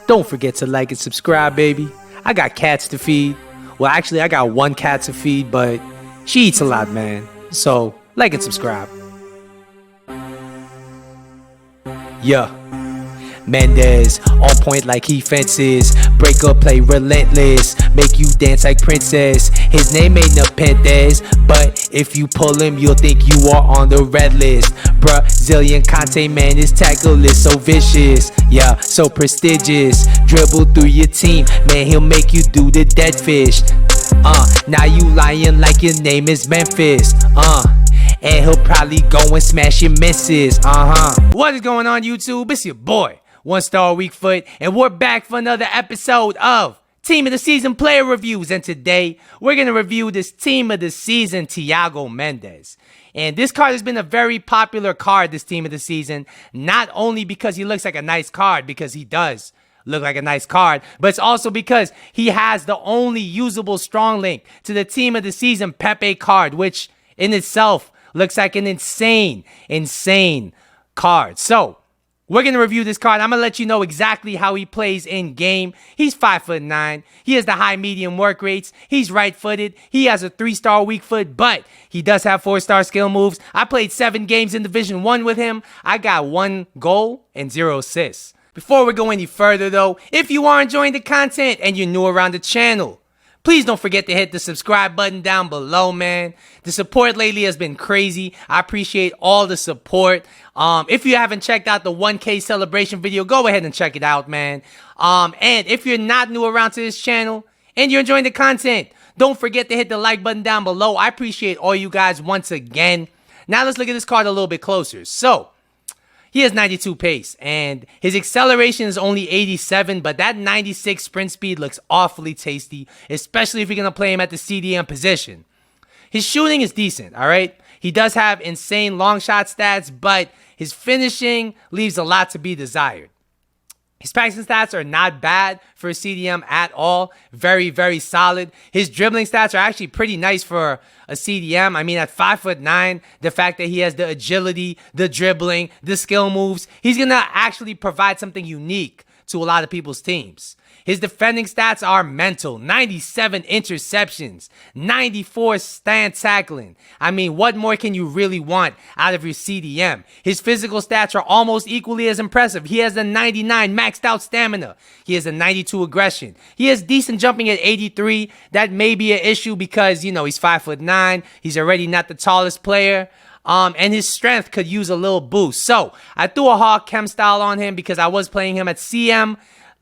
Don't forget to like and subscribe, baby. I got cats to feed. Well, actually, I got one cat to feed, but she eats a lot, man. So, like and subscribe. Yeah. Mendes, on point like he fences. Break up play relentless. Make you dance like princess. His name ain't Nepenthes, but if you pull him, you'll think you are on the red list. Brazilian Conte, man, his tackle is so vicious. Yeah, so prestigious. Dribble through your team, man, he'll make you do the dead fish. Now you lying like your name is Memphis. And he'll probably go and smash your misses. What is going on, YouTube? It's your boy, One Star Weak Foot, and we're back for another episode of Team of the Season Player Reviews. And today, we're going to review this Team of the Season, Tots Mendes. And this card has been a very popular card, this Team of the Season, not only because he looks like a nice card, because he does look like a nice card, but it's also because he has the only usable strong link to the Team of the Season Pepe card, which in itself looks like an insane card. So, we're going to review this card. I'm going to let you know exactly how he plays in game. He's 5'9". He has the high medium work rates. He's right-footed. He has a 3-star weak foot, but he does have 4-star skill moves. I played 7 games in Division 1 with him. I got 1 goal and 0 assists. Before we go any further, though, if you are enjoying the content and you're new around the channel, please don't forget to hit the subscribe button down below, man. The support lately has been crazy. I appreciate all the support. If you haven't checked out the 1K celebration video, go ahead and check it out, man. And if you're not new around to this channel and you're enjoying the content, don't forget to hit the like button down below. I appreciate all you guys once again. Now let's look at this card a little bit closer. So, he has 92 pace, and his acceleration is only 87, but that 96 sprint speed looks awfully tasty, especially if you're going to play him at the CDM position. His shooting is decent, all right? He does have insane long shot stats, but his finishing leaves a lot to be desired. His passing stats are not bad for a CDM at all. Very, very solid. His dribbling stats are actually pretty nice for a CDM. I mean, at 5'9", the fact that he has the agility, the dribbling, the skill moves, he's going to actually provide something unique to a lot of people's teams. His defending stats are mental. 97 interceptions, 94 stand tackling. I mean, what more can you really want out of your CDM? His physical stats are almost equally as impressive. He has a 99 maxed out stamina. He has a 92 aggression. He has decent jumping at 83. That may be an issue because, you know, he's 5'9". He's already not the tallest player. And his strength could use a little boost. So, I threw a hawk chem style on him because I was playing him at CM.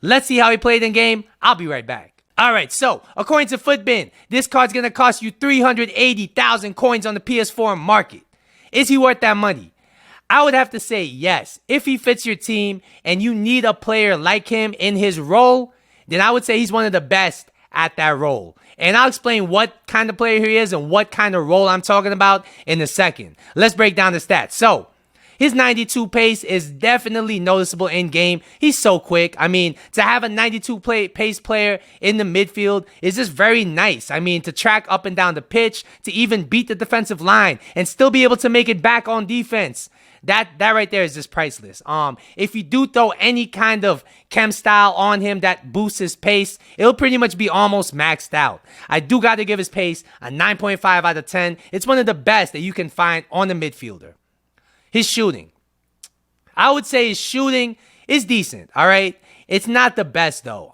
Let's see how he played in game. I'll be right back. Alright, so, according to Footbin, this card's going to cost you 380,000 coins on the PS4 market. Is he worth that money? I would have to say yes. If he fits your team and you need a player like him in his role, then I would say he's one of the best at that role. And I'll explain what kind of player he is and what kind of role I'm talking about in a second. Let's break down the stats. So, his 92 pace is definitely noticeable in game. He's so quick. I mean, to have a 92 pace player in the midfield is just very nice. I mean, to track up and down the pitch, to even beat the defensive line and still be able to make it back on defense. That right there is just priceless. If you do throw any kind of chem style on him that boosts his pace, it'll pretty much be almost maxed out. I do got to give his pace a 9.5 out of 10. It's one of the best that you can find on the midfielder. His shooting. I would say his shooting is decent, all right? It's not the best, though.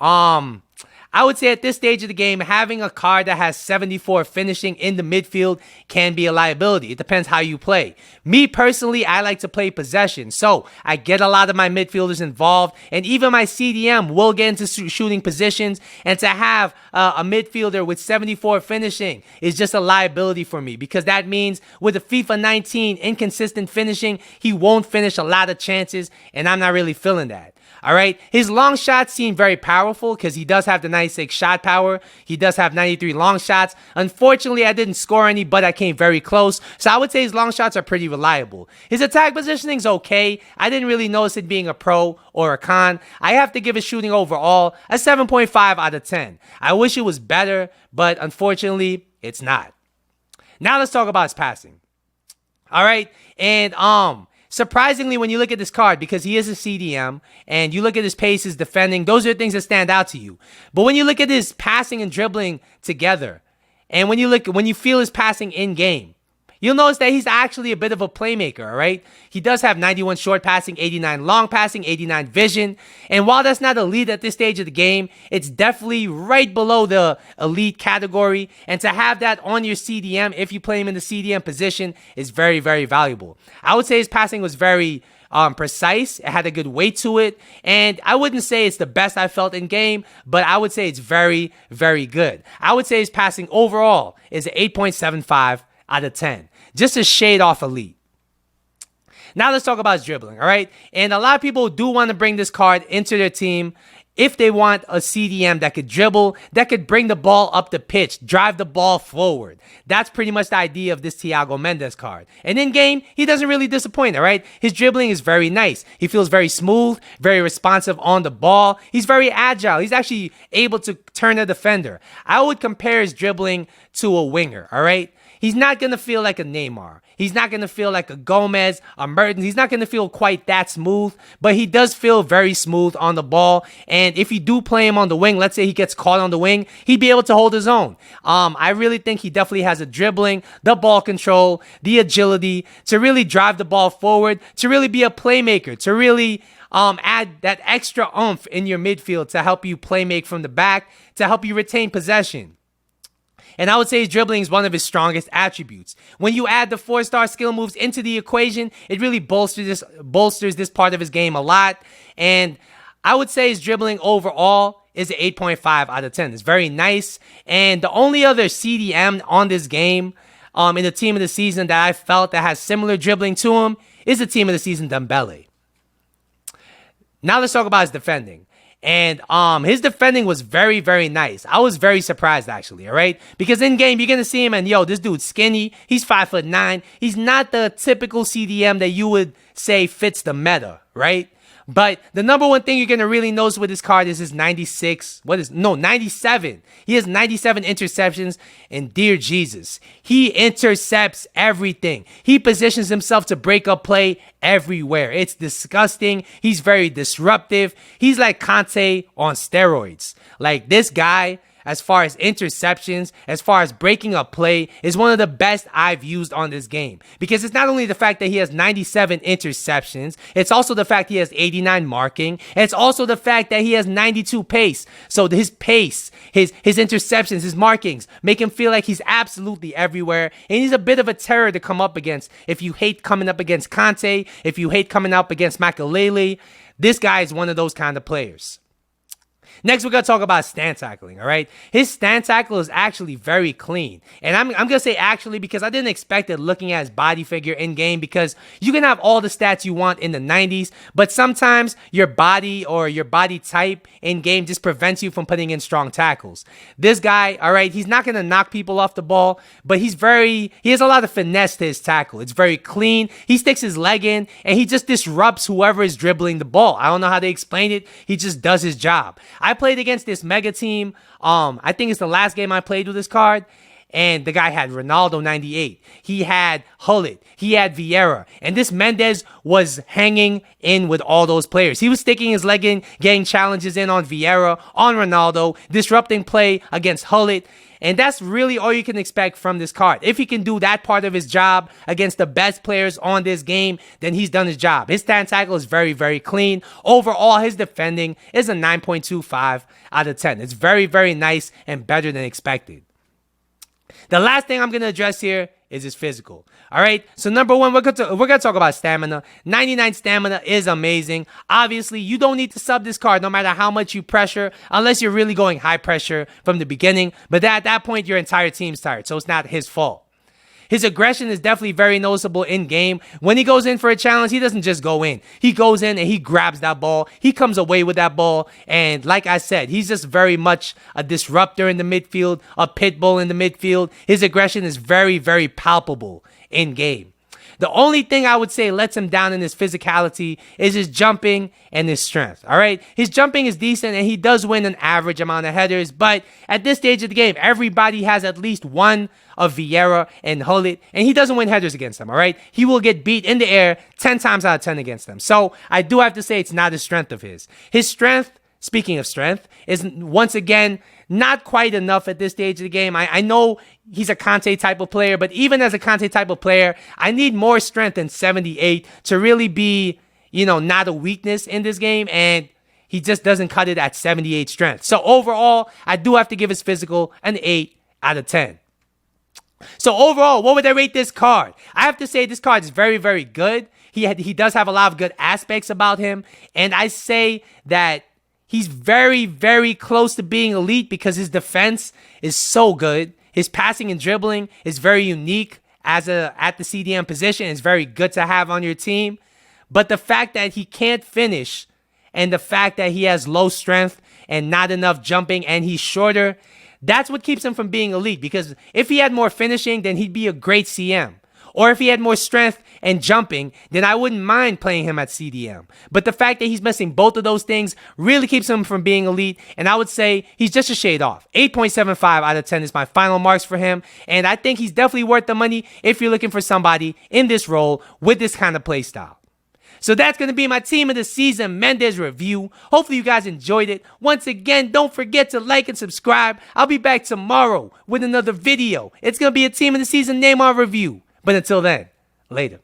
I would say at this stage of the game, having a card that has 74 finishing in the midfield can be a liability. It depends how you play. Me, personally, I like to play possession, so I get a lot of my midfielders involved, and even my CDM will get into shooting positions, and to have a midfielder with 74 finishing is just a liability for me, because that means with a FIFA 19 inconsistent finishing, he won't finish a lot of chances, and I'm not really feeling that. All right, his long shots seem very powerful because he does have the 96 shot power. He does have 93 long shots. Unfortunately, I didn't score any, but I came very close. So I would say his long shots are pretty reliable. His attack positioning's okay. I didn't really notice it being a pro or a con. I have to give his shooting overall a 7.5 out of 10. I wish it was better, but unfortunately, it's not. Now let's talk about his passing. All right, and surprisingly, when you look at this card, because he is a CDM, and you look at his pace, his defending, those are things that stand out to you. But when you look at his passing and dribbling together, and when you feel his passing in game, you'll notice that he's actually a bit of a playmaker, all right? He does have 91 short passing, 89 long passing, 89 vision. And while that's not elite at this stage of the game, it's definitely right below the elite category. And to have that on your CDM, if you play him in the CDM position, is very, very valuable. I would say his passing was very precise. It had a good weight to it. And I wouldn't say it's the best I felt in game, but I would say it's very, very good. I would say his passing overall is an 8.75 out of 10. Just a shade off elite. Now let's talk about his dribbling, all right? And a lot of people do want to bring this card into their team if they want a CDM that could dribble, that could bring the ball up the pitch, drive the ball forward. That's pretty much the idea of this Thiago Mendes card. And in game, he doesn't really disappoint, all right? His dribbling is very nice. He feels very smooth, very responsive on the ball. He's very agile. He's actually able to turn a defender. I would compare his dribbling to a winger, all right? He's not going to feel like a Neymar. He's not going to feel like a Gomez, a Mertens. He's not going to feel quite that smooth, but he does feel very smooth on the ball. And if you do play him on the wing, let's say he gets caught on the wing, he'd be able to hold his own. I really think he definitely has the dribbling, the ball control, the agility to really drive the ball forward, to really be a playmaker, to really add that extra oomph in your midfield to help you play make from the back, to help you retain possession. And I would say his dribbling is one of his strongest attributes. When you add the 4-star skill moves into the equation, it really bolsters this part of his game a lot. And I would say his dribbling overall is an 8.5 out of 10. It's very nice. And the only other CDM on this game in the team of the season that I felt that has similar dribbling to him is the team of the season, Dembele. Now let's talk about his defending. And his defending was very, very nice. I was very surprised, actually, all right? Because in game, you're going to see him, and yo, this dude's skinny. He's 5'9". He's not the typical CDM that you would say fits the meta, right? But the number one thing you're going to really notice with this card is his 97. He has 97 interceptions, and dear Jesus, he intercepts everything. He positions himself to break up play everywhere. It's disgusting. He's very disruptive. He's like Conte on steroids. Like, this guy, as far as interceptions, as far as breaking up play, is one of the best I've used on this game. Because it's not only the fact that he has 97 interceptions, it's also the fact he has 89 marking, and it's also the fact that he has 92 pace. So his pace, his interceptions, his markings make him feel like he's absolutely everywhere, and he's a bit of a terror to come up against. If you hate coming up against Conte, if you hate coming up against Makelele, this guy is one of those kind of players. Next, we're going to talk about stand tackling, all right? His stand tackle is actually very clean. And I'm going to say actually because I didn't expect it looking at his body figure in game, because you can have all the stats you want in the 90s, but sometimes your body or your body type in game just prevents you from putting in strong tackles. This guy, all right, he's not going to knock people off the ball, but he has a lot of finesse to his tackle. It's very clean. He sticks his leg in, and he just disrupts whoever is dribbling the ball. I don't know how they explain it. He just does his job. I played against this mega team. I think it's the last game I played with this card. And the guy had Ronaldo 98. He had Hullet. He had Vieira. And this Mendes was hanging in with all those players. He was sticking his leg in, getting challenges in on Vieira, on Ronaldo, disrupting play against Hullet. And that's really all you can expect from this card. If he can do that part of his job against the best players on this game, then he's done his job. His stand tackle is very, very clean. Overall, his defending is a 9.25 out of 10. It's very, very nice and better than expected. The last thing I'm going to address here is his physical. All right. So number one, we're going to talk about stamina. 99 stamina is amazing. Obviously, you don't need to sub this card no matter how much you pressure, unless you're really going high pressure from the beginning. But at that point, your entire team's tired. So it's not his fault. His aggression is definitely very noticeable in game. When he goes in for a challenge, he doesn't just go in. He goes in and he grabs that ball. He comes away with that ball. And like I said, he's just very much a disruptor in the midfield, a pit bull in the midfield. His aggression is very, very palpable in game. The only thing I would say lets him down in his physicality is his jumping and his strength, all right? His jumping is decent, and he does win an average amount of headers, but at this stage of the game, everybody has at least one of Vieira and Hullet, and he doesn't win headers against them, all right? He will get beat in the air 10 times out of 10 against them. So I do have to say it's not a strength of his. His strength, speaking of strength, is once again not quite enough at this stage of the game. I know he's a Conte type of player, but even as a Conte type of player, I need more strength than 78 to really be, not a weakness in this game, and he just doesn't cut it at 78 strength. So overall, I do have to give his physical an 8 out of 10. So overall, what would I rate this card? I have to say this card is very, very good. He does have a lot of good aspects about him, and I say that he's very, very close to being elite because his defense is so good. His passing and dribbling is very unique at the CDM position. It's very good to have on your team. But the fact that he can't finish and the fact that he has low strength and not enough jumping and he's shorter, that's what keeps him from being elite. Because if he had more finishing, then he'd be a great CM. Or if he had more strength and jumping, then I wouldn't mind playing him at CDM. But the fact that he's missing both of those things really keeps him from being elite. And I would say he's just a shade off. 8.75 out of 10 is my final marks for him. And I think he's definitely worth the money if you're looking for somebody in this role with this kind of play style. So that's going to be my Team of the Season Mendes review. Hopefully you guys enjoyed it. Once again, don't forget to like and subscribe. I'll be back tomorrow with another video. It's going to be a Team of the Season Neymar review. But until then, later.